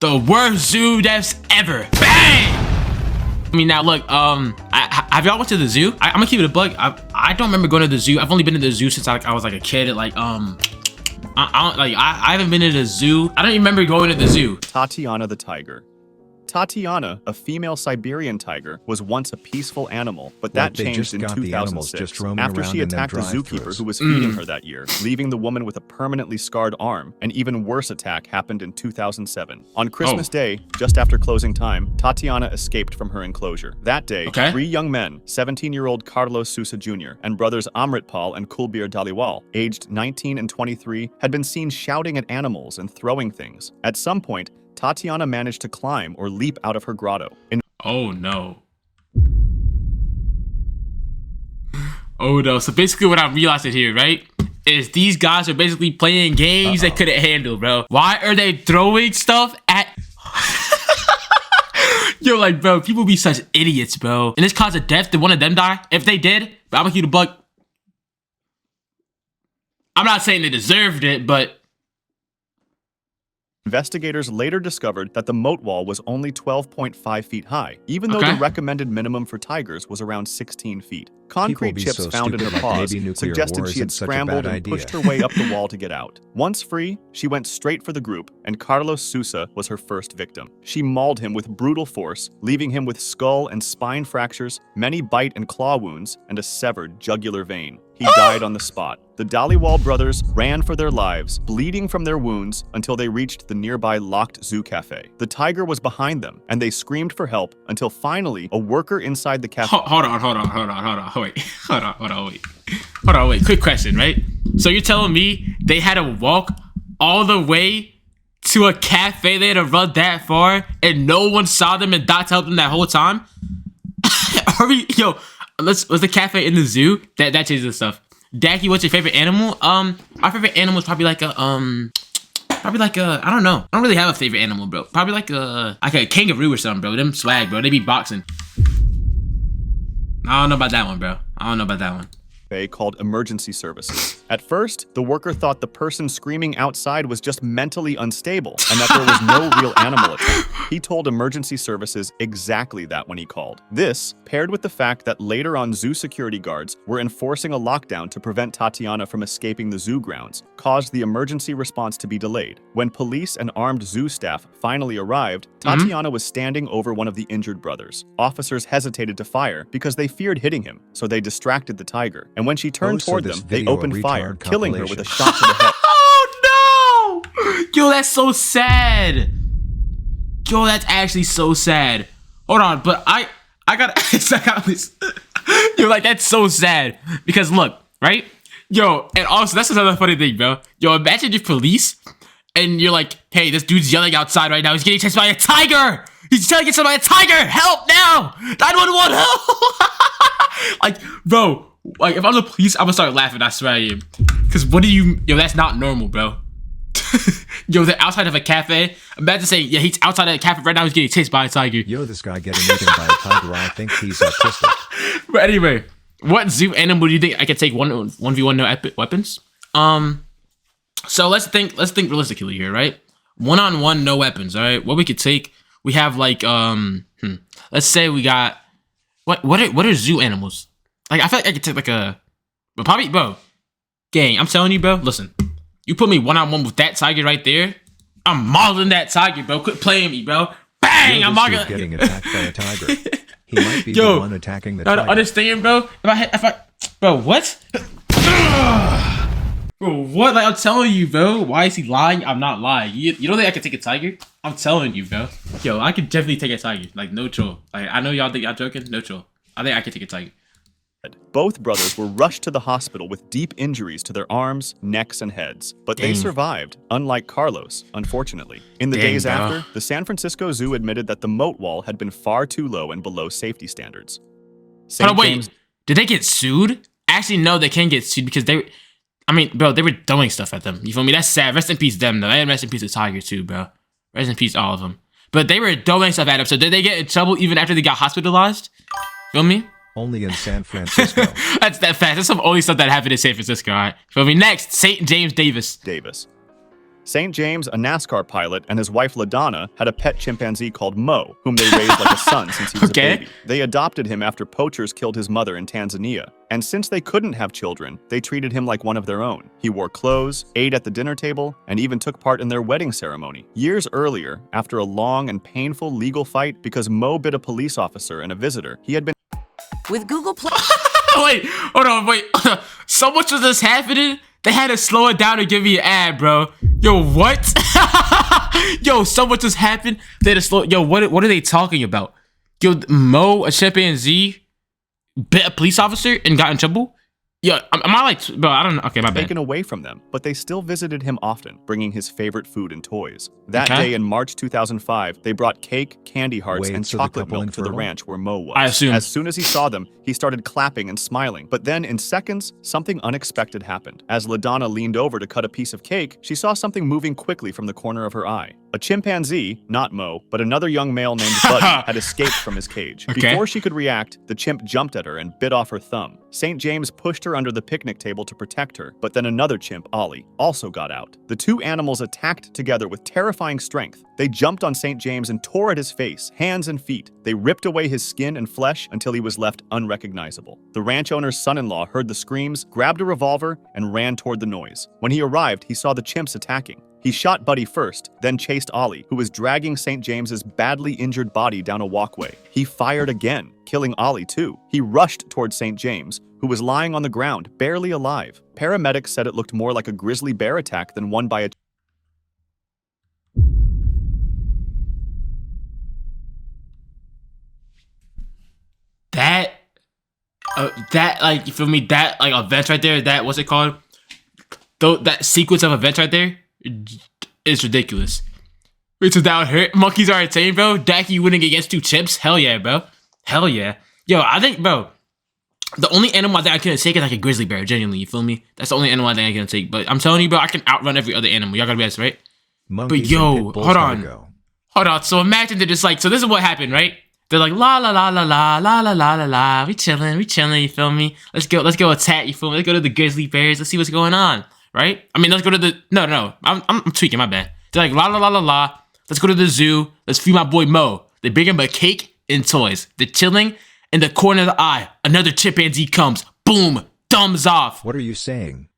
The worst zoo deaths ever. Bang! I mean, now look, have y'all went to the zoo? I'm gonna keep it a bug. I don't remember going to the zoo. I've only been to the zoo since I was like a kid. Like, I haven't been to the zoo. I don't even remember going to the zoo. Tatiana the tiger. Tatiana, a female Siberian tiger, was once a peaceful animal, but that changed in 2006 after she attacked a zookeeper who was feeding her that year, leaving the woman with a permanently scarred arm. An even worse attack happened in 2007. On Christmas Day, just after closing time, Tatiana escaped from her enclosure. That day, 3 young men, 17-year-old Carlos Sousa Jr. and brothers Amritpal and Kulbir Dhaliwal, aged 19 and 23, had been seen shouting at animals and throwing things. At some point, Tatiana managed to climb or leap out of her grotto. Oh no. Oh no. So basically what I'm realizing here, right, is these guys are basically playing games they couldn't handle, bro. Why are they throwing stuff at... Yo, like, bro, people be such idiots, bro. In this cause of death, did one of them die? If they did, I'm gonna keep the bug. I'm not saying they deserved it, but... Investigators later discovered that the moat wall was only 12.5 feet high, even though the recommended minimum for tigers was around 16 feet. Concrete chips found in her paws suggested she had scrambled and pushed her way up the wall to get out. Once free, she went straight for the group, and Carlos Sousa was her first victim. She mauled him with brutal force, leaving him with skull and spine fractures, many bite and claw wounds, and a severed jugular vein. He died on the spot. The Dhaliwal brothers ran for their lives, bleeding from their wounds until they reached the nearby locked zoo cafe. The tiger was behind them, and they screamed for help until finally a worker inside the cafe... Hold on, wait. Quick question, right? So you're telling me they had to walk all the way to a cafe, they had to run that far, and no one saw them and Dots helped them that whole time? Was the cafe in the zoo? That changes the stuff. Dacky, what's your favorite animal? My favorite animal is probably like a I don't know. I don't really have a favorite animal, bro. Probably like a kangaroo or something, bro. Them swag, bro. They be boxing. I don't know about that one, bro. Called emergency services. At first, the worker thought the person screaming outside was just mentally unstable and that there was no real animal attack. He told emergency services exactly that when he called. This, paired with the fact that later on zoo security guards were enforcing a lockdown to prevent Tatiana from escaping the zoo grounds, caused the emergency response to be delayed. When police and armed zoo staff finally arrived, Tatiana was standing over one of the injured brothers. Officers hesitated to fire because they feared hitting him, so they distracted the tiger. And when she turned toward them, they opened fire, killing her with a shot to the head. Oh no! Yo, that's so sad. Yo, that's actually so sad. Hold on, but I gotta check out this. Yo, like, that's so sad. Because look, right? Yo, and also, that's another funny thing, bro. Yo, imagine you're police, and you're like, hey, this dude's yelling outside right now. He's getting chased by a tiger! He's trying to get somebody a tiger! Help now! 911 help! Like, bro. Like, if I'm the police, I'm gonna start laughing, I swear to you. Because yo, that's not normal, bro. Yo, they're outside of a cafe. Imagine saying, yeah, he's outside of a cafe right now, he's getting chased by a tiger. Yo, this guy getting eaten by a tiger, I think he's autistic. But anyway, what zoo animal do you think I could take 1v1 no weapons? So let's think realistically here, right? 1-on-1 no weapons, alright? What we could take, we have like, let's say we got, what are zoo animals? Like, I feel like I could take like but probably, bro, gang, I'm telling you, bro, listen, you put me 1-on-1 with that tiger right there, I'm mauling that tiger, bro. Quit playing me, bro. Bang! I'm mauling. Getting attacked by a tiger. He might be the one attacking the tiger. Understand, bro? Bro, what? Bro, what? Like, I'm telling you, bro. Why is he lying? I'm not lying. You don't think I can take a tiger? I'm telling you, bro. Yo, I could definitely take a tiger. Like, no troll. Like, I know y'all think I'm joking. No troll. I think I can take a tiger. Both brothers were rushed to the hospital with deep injuries to their arms, necks, and heads. But they survived, unlike Carlos, unfortunately. In the days after, the San Francisco Zoo admitted that the moat wall had been far too low and below safety standards. Hold on, wait. Did they get sued? Actually, no, they can't get sued because they were throwing stuff at them. You feel me? That's sad. Rest in peace them, though. And rest in peace the tiger, too, bro. Rest in peace all of them. But they were throwing stuff at them. So did they get in trouble even after they got hospitalized? Feel me? Only in San Francisco. That's that fast. That's some only stuff that happened in San Francisco, all right? Feel me? Next, St. James Davis. St. James, a NASCAR pilot, and his wife LaDonna had a pet chimpanzee called Mo, whom they raised like a son since he was a baby. They adopted him after poachers killed his mother in Tanzania. And since they couldn't have children, they treated him like one of their own. He wore clothes, ate at the dinner table, and even took part in their wedding ceremony. Years earlier, after a long and painful legal fight because Mo bit a police officer and a visitor, he had been... With Google Play... Wait, hold on, wait. So much of this happening, they had to slow it down and give me an ad, bro. Yo, what? Yo, so much has happened, they had to slow... Yo, what are they talking about? Yo, Mo, a chimpanzee, bit a police officer and got in trouble? Yo, am I like, bro, I don't know. Okay, my bad. Taken away from them, but they still visited him often, bringing his favorite food and toys. That day in March 2005, they brought cake, candy hearts, and chocolate milk to the ranch where Mo was. I assume. As soon as he saw them, he started clapping and smiling. But then, in seconds, something unexpected happened. As LaDonna leaned over to cut a piece of cake, she saw something moving quickly from the corner of her eye. A chimpanzee, not Mo, but another young male named Buddy, had escaped from his cage. Before she could react, the chimp jumped at her and bit off her thumb. St. James pushed her under the picnic table to protect her, but then another chimp, Ollie, also got out. The two animals attacked together with terrifying strength. They jumped on St. James and tore at his face, hands and feet. They ripped away his skin and flesh until he was left unrecognizable. The ranch owner's son-in-law heard the screams, grabbed a revolver, and ran toward the noise. When he arrived, he saw the chimps attacking. He shot Buddy first, then chased Ollie, who was dragging St. James's badly injured body down a walkway. He fired again, killing Ollie too. He rushed toward St. James, who was lying on the ground, barely alive. Paramedics said it looked more like a grizzly bear attack than one by a... That, like, you feel me? That, like, event right there, that, what's it called? That sequence of events right there is ridiculous. Wait, so that would hurt? Monkeys are insane, bro? Dacky winning against two chimps? Hell yeah, bro. Hell yeah. Yo, I think, bro, the only animal I think I can take is like a grizzly bear, genuinely, you feel me? That's the only animal I think I can take. But I'm telling you, bro, I can outrun every other animal. Y'all gotta be honest, right? Monkeys but yo, hold on. So imagine they're just like, so this is what happened, right? They're like, la la la la la la la la la la. We chilling, you feel me? Let's go attack, you feel me? Let's go to the grizzly bears. Let's see what's going on, right? I mean, let's go to the no. I'm tweaking, my bad. They're like, la la la la la. Let's go to the zoo. Let's feed my boy Mo. They bring him a cake and toys. They're chilling. In the corner of the eye, another chimpanzee comes. Boom, thumbs off. What are you saying?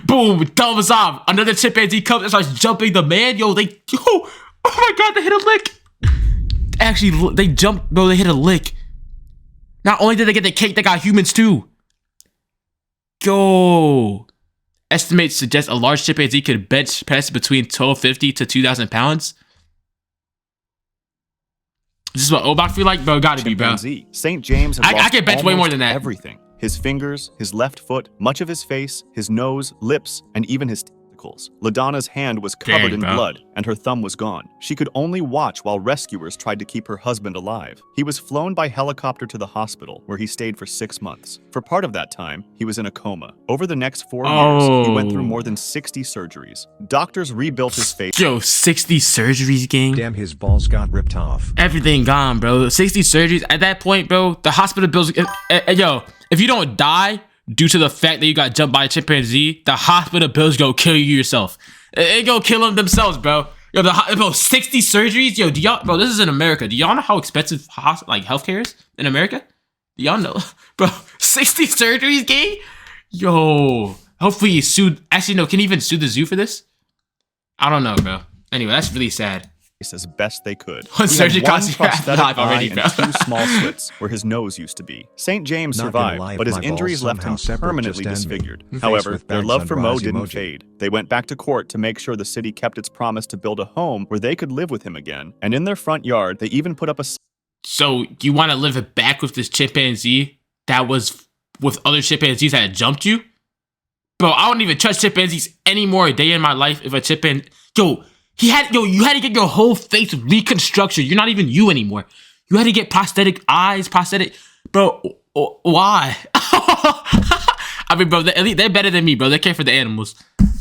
Boom, thumbs off. Another chimpanzee comes and starts jumping the man. Oh my god, they hit a lick. Actually, they jumped, bro, they hit a lick. Not only did they get the cake, they got humans too. Yo. Estimates suggest a large chimpanzee could bench press between 1,250 to 2,000 pounds. This is what Obak feel like, bro. Gotta be, bro. St. James has I can bench way more than that. Everything. His fingers, his left foot, much of his face, his nose, lips, and even his testicles. LaDonna's hand was covered in blood, and her thumb was gone. She could only watch while rescuers tried to keep her husband alive. He was flown by helicopter to the hospital, where he stayed for 6 months. For part of that time, he was in a coma. Over the next 4 years, he went through more than 60 surgeries. Doctors rebuilt his face. Yo, 60 surgeries, gang. Damn, his balls got ripped off. Everything gone, bro. 60 surgeries. At that point, bro, the hospital bills... yo, if you don't die due to the fact that you got jumped by a chimpanzee, the hospital bills go kill you yourself. It go kill them themselves, bro. Yo, bro, 60 surgeries? Yo, do y'all... Bro, this is in America. Do y'all know how expensive, like, healthcare is in America? Do y'all know? Bro, 60 surgeries, gang? Yo. Hopefully you sued... Actually, no, can you even sue the zoo for this? I don't know, bro. Anyway, that's really sad. As best they could. One surgery cost prosthetic eye and 2 small slits where his nose used to be. St. James survived, but his injuries left him permanently disfigured. However, their love for Mo didn't fade. They went back to court to make sure the city kept its promise to build a home where they could live with him again. And in their front yard, they even put up a... So, you want to live it back with this chimpanzee that was with other chimpanzees that had jumped you? Bro, I don't even trust chimpanzees any more a day in my life if a chimpanzee... you had to get your whole face reconstruction. You're not even you anymore. You had to get prosthetic eyes, bro. Why? I mean, bro, they're better than me, bro. They care for the animals.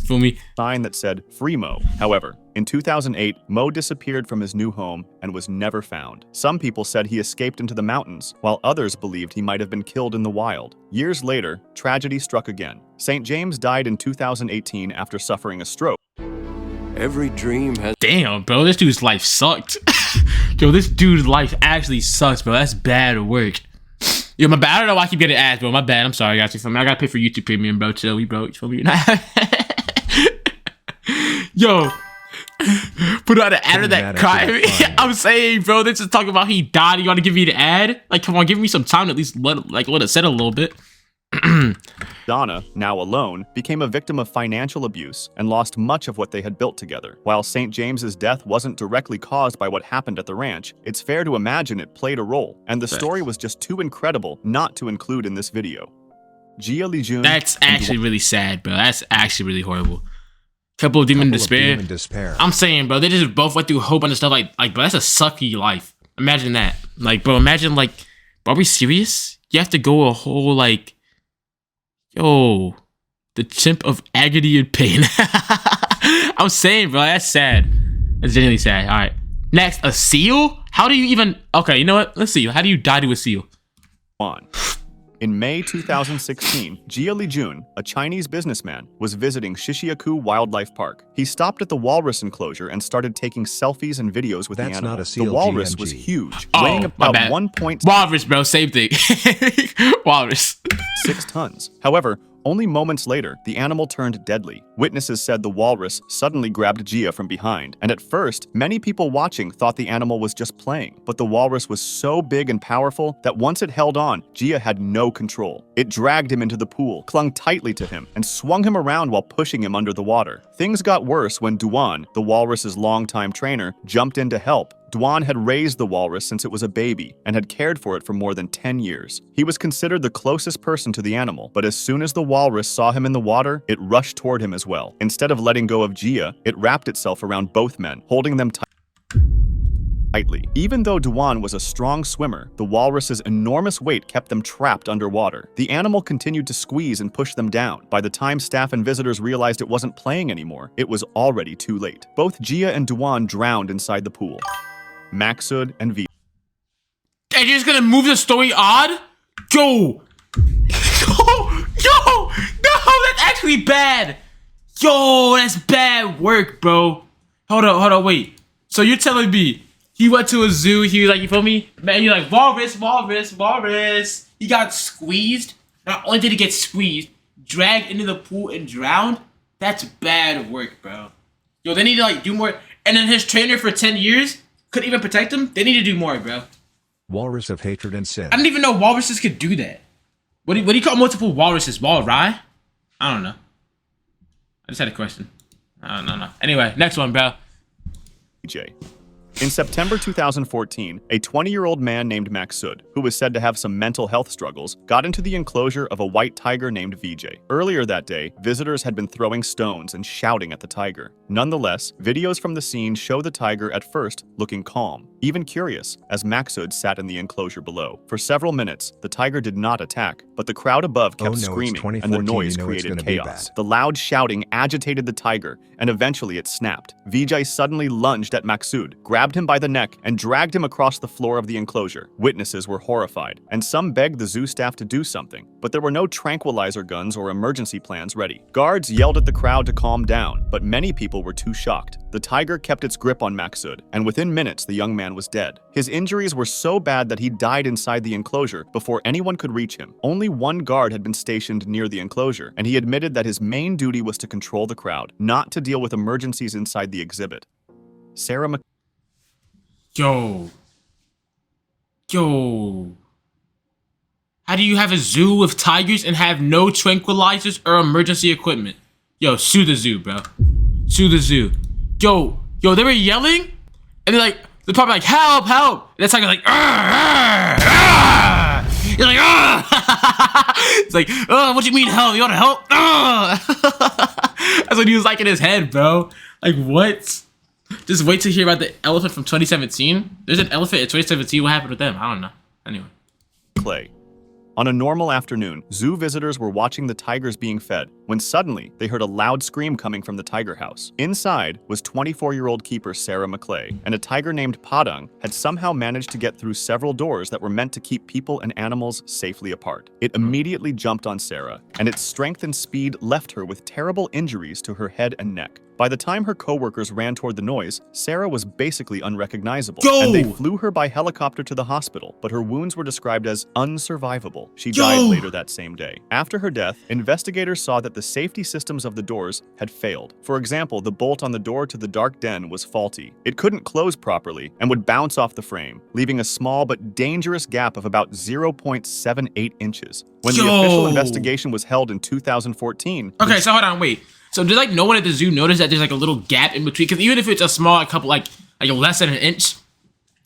Feel me? Sign that said "Free Mo." However, In 2008, Mo disappeared from his new home and was never found. Some people said he escaped into the mountains, while others believed he might have been killed in the wild. Years later, tragedy struck again. St. James died in 2018 after suffering a stroke. Every dream has— Damn, bro, this dude's life sucked. Yo, this dude's life actually sucks, bro. That's bad work. Yo, my bad. I don't know why I keep getting ads, bro. My bad. I'm sorry, guys. I gotta pay for YouTube Premium, bro. Chill, we broke. You feel me? Yo, put out an ad of that cry. I'm saying, bro, this is talking about he died. You gotta give me the ad? Like, come on, give me some time to at least let it set a little bit. Donna, now alone, became a victim of financial abuse and lost much of what they had built together. While St. James's death wasn't directly caused by what happened at the ranch, it's fair to imagine it played a role, and the story was just too incredible not to include in this video. Jia Lijun— That's actually really sad, bro. That's actually really horrible. Couple of demon despair. I'm saying, bro, they just both went through a whole bunch of stuff. Like, bro, that's a sucky life. Imagine that. Like, bro, imagine, like, bro, are we serious? You have to go a whole, like, yo, the chimp of agony and pain. I'm saying, bro, that's sad. That's genuinely sad. All right. Next, a seal? How do you even... Okay, you know what? Let's see. How do you die to a seal? In May 2016, Jia Lijun, a Chinese businessman, was visiting Shishiaku Wildlife Park. He stopped at the walrus enclosure and started taking selfies and videos with the animal. Not a seal, the walrus GMG. was huge, Oh, weighing about 1.6 Walrus, bro, same thing. Walrus. tons. However, only moments later, the animal turned deadly. Witnesses said the walrus suddenly grabbed Jia from behind, and at first, many people watching thought the animal was just playing. But the walrus was so big and powerful that once it held on, Jia had no control. It dragged him into the pool, clung tightly to him, and swung him around while pushing him under the water. Things got worse when Duan, the walrus's longtime trainer, jumped in to help. Duan had raised the walrus since it was a baby and had cared for it for more than 10 years. He was considered the closest person to the animal, but as soon as the walrus saw him in the water, it rushed toward him as well. Instead of letting go of Jia, it wrapped itself around both men, holding them tightly. Even though Duan was a strong swimmer, the walrus's enormous weight kept them trapped underwater. The animal continued to squeeze and push them down. By the time staff and visitors realized it wasn't playing anymore, it was already too late. Both Jia and Duan drowned inside the pool. Maksud and V. And you're just gonna move the story on? Yo! Yo! No, that's actually bad! Yo, that's bad work, bro. Hold on, wait. So you're telling me he went to a zoo, he was like, you feel me? Man, you're like, walrus. He got squeezed. Not only did he get squeezed, dragged into the pool and drowned. That's bad work, bro. Yo, they need to, like, do more. And then his trainer for 10 years couldn't even protect him? They need to do more, bro. Walrus of hatred and sin. I didn't even know walruses could do that. What do you call multiple walruses? Walrus? I don't know. I just had a question. No. Anyway, next one, bro. J. In September 2014, a 20-year-old man named Maksud, who was said to have some mental health struggles, got into the enclosure of a white tiger named Vijay. Earlier that day, visitors had been throwing stones and shouting at the tiger. Nonetheless, videos from the scene show the tiger at first looking calm, even curious, as Maksud sat in the enclosure below. For several minutes, the tiger did not attack, but the crowd above kept screaming, and the noise created chaos. The loud shouting agitated the tiger, and eventually it snapped. Vijay suddenly lunged at Maksud, grabbed him by the neck, and dragged him across the floor of the enclosure. Witnesses were horrified, and some begged the zoo staff to do something, but there were no tranquilizer guns or emergency plans ready. Guards yelled at the crowd to calm down, but many people were too shocked. The tiger kept its grip on Maksud, and within minutes the young man was dead. His injuries were so bad that he died inside the enclosure before anyone could reach him. Only one guard had been stationed near the enclosure, and he admitted that his main duty was to control the crowd, not to deal with emergencies inside the exhibit. Sarah Mc... Yo. How do you have a zoo with tigers and have no tranquilizers or emergency equipment? Yo, sue the zoo, bro. Sue the zoo. Yo, they were yelling, and they're probably like, help! And that tiger's like, arr! You're like, it's like, oh, what do you mean help? You want to help? That's what he was like in his head, bro. Like, what? Just wait to hear about the elephant from 2017. There's an elephant in 2017. What happened with them? I don't know. Anyway. Clay. On a normal afternoon, zoo visitors were watching the tigers being fed when suddenly they heard a loud scream coming from the tiger house. Inside was 24-year-old keeper Sarah McClay, and a tiger named Padang had somehow managed to get through several doors that were meant to keep people and animals safely apart. It immediately jumped on Sarah, and its strength and speed left her with terrible injuries to her head and neck. By the time her co-workers ran toward the noise, Sarah was basically unrecognizable, and they flew her by helicopter to the hospital, but her wounds were described as unsurvivable. She died later that same day. After her death, investigators saw that the safety systems of the doors had failed. For example, the bolt on the door to the dark den was faulty. It couldn't close properly and would bounce off the frame, leaving a small but dangerous gap of about 0.78 inches. When the official investigation was held in 2014... Okay, so hold on, wait. So did like no one at the zoo notice that there's like a little gap in between? Because even if it's a small, a couple like less than an inch,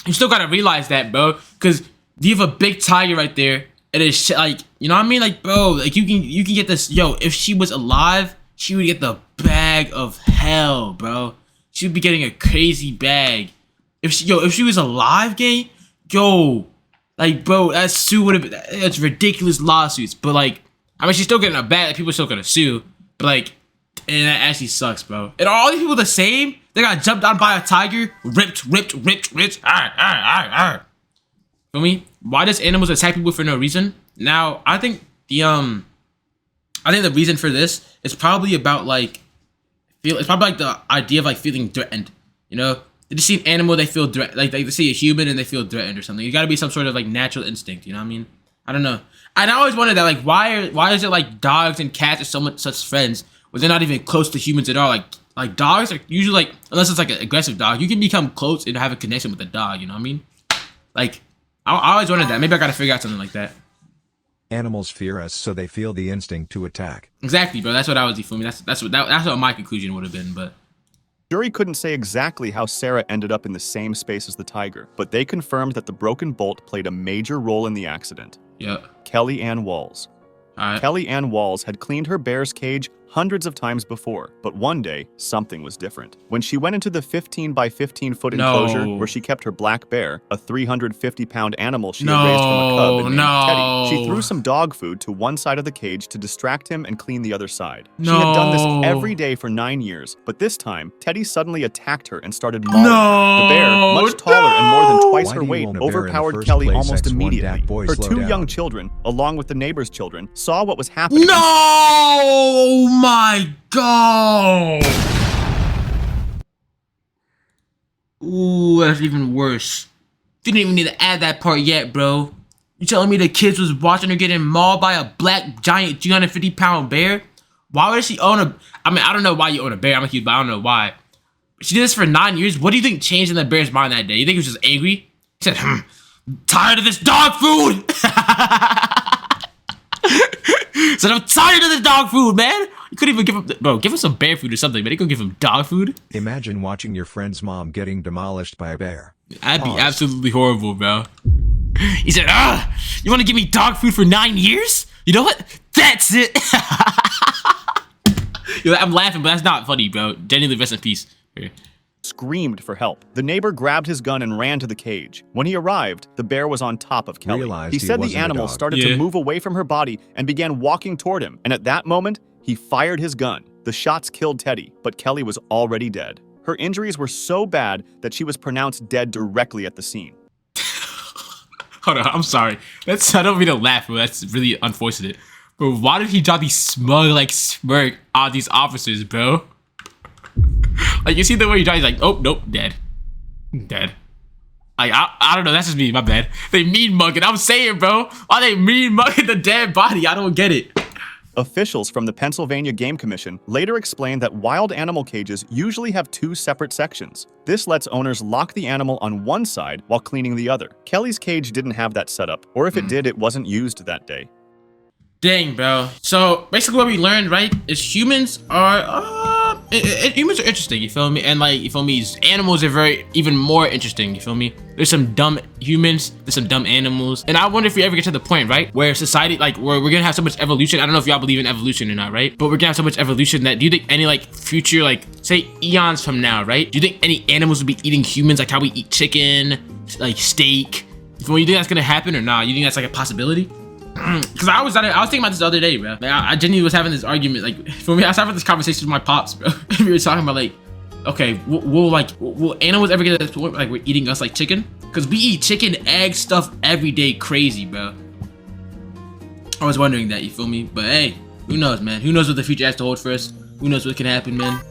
you still gotta realize that, bro. Because you have a big tiger right there, and it's like, you know what I mean? Like, bro, like you can get this. Yo, if she was alive, she would get the bag of hell, bro. She would be getting a crazy bag. If she was alive, gang, yo, like, bro, that suit would have been. That's ridiculous lawsuits, but like, I mean, she's still getting a bag. Like, people still gonna sue, but like. And that actually sucks, bro. And are all these people the same? They got jumped on by a tiger, ripped. Feel me? Why does animals attack people for no reason? Now, I think the reason for this is probably about like, it's probably like the idea of like feeling threatened. You know, they just see an animal, they feel threatened. Like they see a human and they feel threatened or something. You got to be some sort of like natural instinct. You know what I mean? I don't know. And I always wondered that, like, why is it like dogs and cats are such friends? But they're not even close to humans at all. Like dogs are usually like, unless it's like an aggressive dog, you can become close and have a connection with the dog. You know what I mean? Like, I always wondered that. Maybe I gotta figure out something like that. Animals fear us, so they feel the instinct to attack. Exactly, bro. That's what I was. You feel me? That's what my conclusion would have been. But jury couldn't say exactly how Sarah ended up in the same space as the tiger, but they confirmed that the broken bolt played a major role in the accident. Yeah. Kelly Ann Walls. Kelly Ann Walls had cleaned her bear's cage hundreds of times before, but one day, something was different. When she went into the 15 by 15 foot enclosure where she kept her black bear, a 350-pound animal she had raised from a cub and named Teddy, she threw some dog food to one side of the cage to distract him and clean the other side. She had done this every day for 9 years, but this time, Teddy suddenly attacked her and started mauling her. The bear, much taller and more than twice her weight, overpowered Kelly almost immediately. Her 2 young children, along with the neighbor's children, saw what was happening. No! My God! Ooh, that's even worse. Didn't even need to add that part yet, bro. You telling me the kids was watching her getting mauled by a black giant 350-pound bear? Why would she own a? I mean, I don't know why you own a bear. I'm accused, but I don't know why. She did this for 9 years. What do you think changed in the bear's mind that day? You think he was just angry? He said, tired of this dog food. Said, I'm tired of this dog food, man. You couldn't even give him, bro, give him some bear food or something, but he couldn't give him dog food. Imagine watching your friend's mom getting demolished by a bear. That'd be absolutely horrible, bro. He said, you want to give me dog food for 9 years? You know what? That's it. Yo, I'm laughing, but that's not funny, bro. Genuinely, rest in peace. Here. Screamed for help. The neighbor grabbed his gun and ran to the cage. When he arrived, the bear was on top of Kelly. He said the animal started to move away from her body and began walking toward him, and at that moment, he fired his gun. The shots killed Teddy, but Kelly was already dead. Her injuries were so bad that she was pronounced dead directly at the scene. Hold on, I'm sorry. I don't mean to laugh, but that's really unfortunate. But why did he drop these smug, like, smirk on these officers, bro? Like, you see the way he died, he's like, oh, nope, dead. Dead. Like, I don't know, that's just me, my bad. They mean mugging, I'm saying, bro. Why they mean mugging the dead body? I don't get it. Officials from the Pennsylvania Game Commission later explained that wild animal cages usually have 2 separate sections. This lets owners lock the animal on one side while cleaning the other. Kelly's cage didn't have that setup, or if it did, it wasn't used that day. Dang, bro. So basically what we learned, right, is humans are humans are interesting, you feel me? And like, you feel me, animals are even more interesting, you feel me? There's some dumb humans, there's some dumb animals. And I wonder if we ever get to the point, right, where society, like, where we're gonna have so much evolution. I don't know if y'all believe in evolution or not, right? But we're gonna have so much evolution that, do you think any, like, future, like, say eons from now, right? Do you think any animals will be eating humans, like how we eat chicken, like steak? You think that's gonna happen or not? You think that's like a possibility? Cause I was thinking about this the other day, bro. Like, I genuinely was having this argument. Like for me, I was having this conversation with my pops, bro. We were talking about like, okay, will animals ever get to the point where, like we're eating us like chicken? Cause we eat chicken, egg stuff every day, crazy, bro. I was wondering that, you feel me? But hey, who knows, man? Who knows what the future has to hold for us? Who knows what can happen, man?